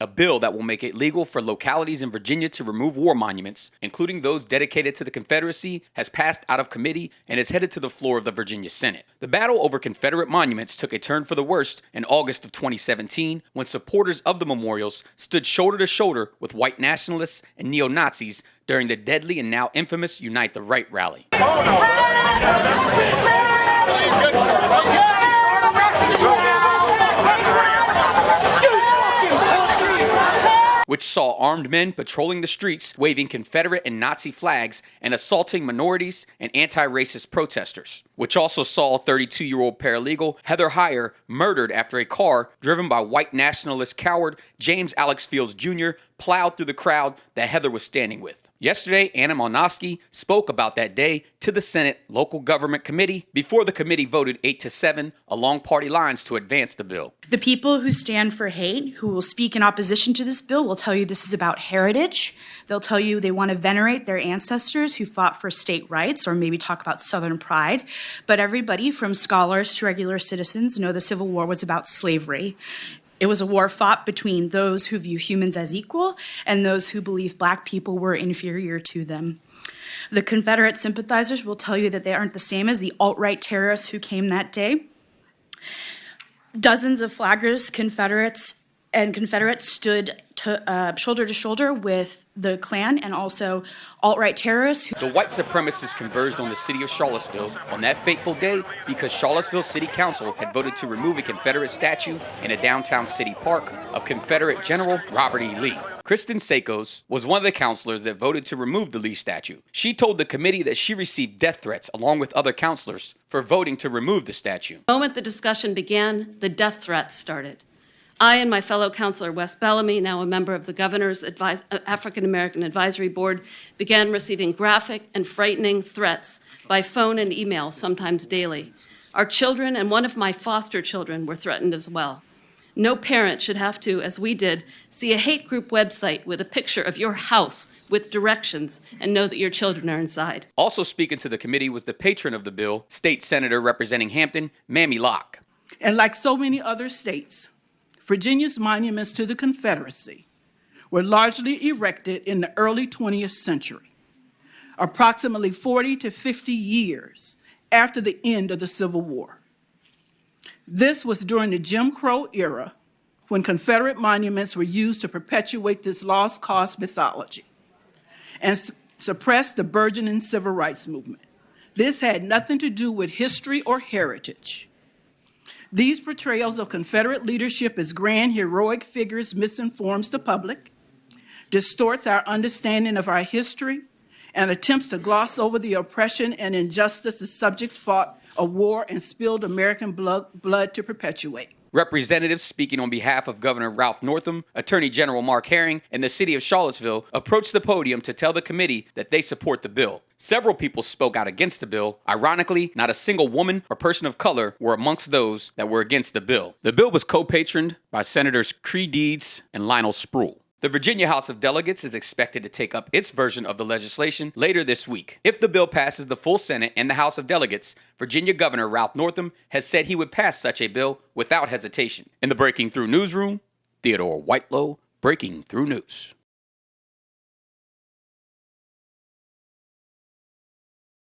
a bill that will make it legal for localities in Virginia to remove war monuments, including those dedicated to the Confederacy, has passed out of committee and is headed to the floor of the Virginia Senate. The battle over Confederate monuments took a turn for the worst in August of 2017 when supporters of the memorials stood shoulder to shoulder with white nationalists and neo-Nazis during the deadly and now infamous Unite the Right rally. Which saw armed men patrolling the streets, waving Confederate and Nazi flags, and assaulting minorities and anti-racist protesters. Which also saw 32-year-old paralegal Heather Heyer murdered after a car driven by white nationalist coward James Alex Fields Jr. plowed through the crowd that Heather was standing with. Yesterday, Anna Malnosky spoke about that day to the Senate Local Government Committee before the committee voted 8-7 along party lines to advance the bill. The people who stand for hate, who will speak in opposition to this bill, will tell you this is about heritage. They'll tell you they want to venerate their ancestors who fought for state rights, or maybe talk about Southern pride. But everybody, from scholars to regular citizens, know the Civil War was about slavery. It was a war fought between those who view humans as equal and those who believe Black people were inferior to them. The Confederate sympathizers will tell you that they aren't the same as the alt-right terrorists who came that day. Dozens of flaggers, Confederates stood shoulder to shoulder with the Klan and also alt-right terrorists. The white supremacists converged on the city of Charlottesville on that fateful day because Charlottesville City Council had voted to remove a Confederate statue in a downtown city park of Confederate General Robert E. Lee. Kristen Sakos was one of the councilors that voted to remove the Lee statue. She told the committee that she received death threats along with other councilors for voting to remove the statue. The moment the discussion began, the death threats started. I and my fellow councilor, Wes Bellamy, now a member of the Governor's African American Advisory Board, began receiving graphic and frightening threats by phone and email, sometimes daily. Our children and one of my foster children were threatened as well. No parent should have to, as we did, see a hate group website with a picture of your house with directions and know that your children are inside. Also speaking to the committee was the patron of the bill, State Senator representing Hampton, Mamie Locke. And like so many other states, Virginia's monuments to the Confederacy were largely erected in the early 20th century, approximately 40 to 50 years after the end of the Civil War. This was during the Jim Crow era, when Confederate monuments were used to perpetuate this lost cause mythology and suppress the burgeoning civil rights movement. This had nothing to do with history or heritage. These portrayals of Confederate leadership as grand, heroic figures misinforms the public, distorts our understanding of our history, and attempts to gloss over the oppression and injustice the subjects fought a war and spilled American blood to perpetuate. Representatives speaking on behalf of Governor Ralph Northam, Attorney General Mark Herring, and the city of Charlottesville approached the podium to tell the committee that they support the bill. Several people spoke out against the bill. Ironically, not a single woman or person of color were amongst those that were against the bill. The bill was co-patroned by Senators Cree Deeds and Lionel Spruill. The Virginia House of Delegates is expected to take up its version of the legislation later this week. If the bill passes the full Senate and the House of Delegates, Virginia Governor Ralph Northam has said he would pass such a bill without hesitation. In the Breaking Through Newsroom, Theodore Whitelow, Breaking Through News.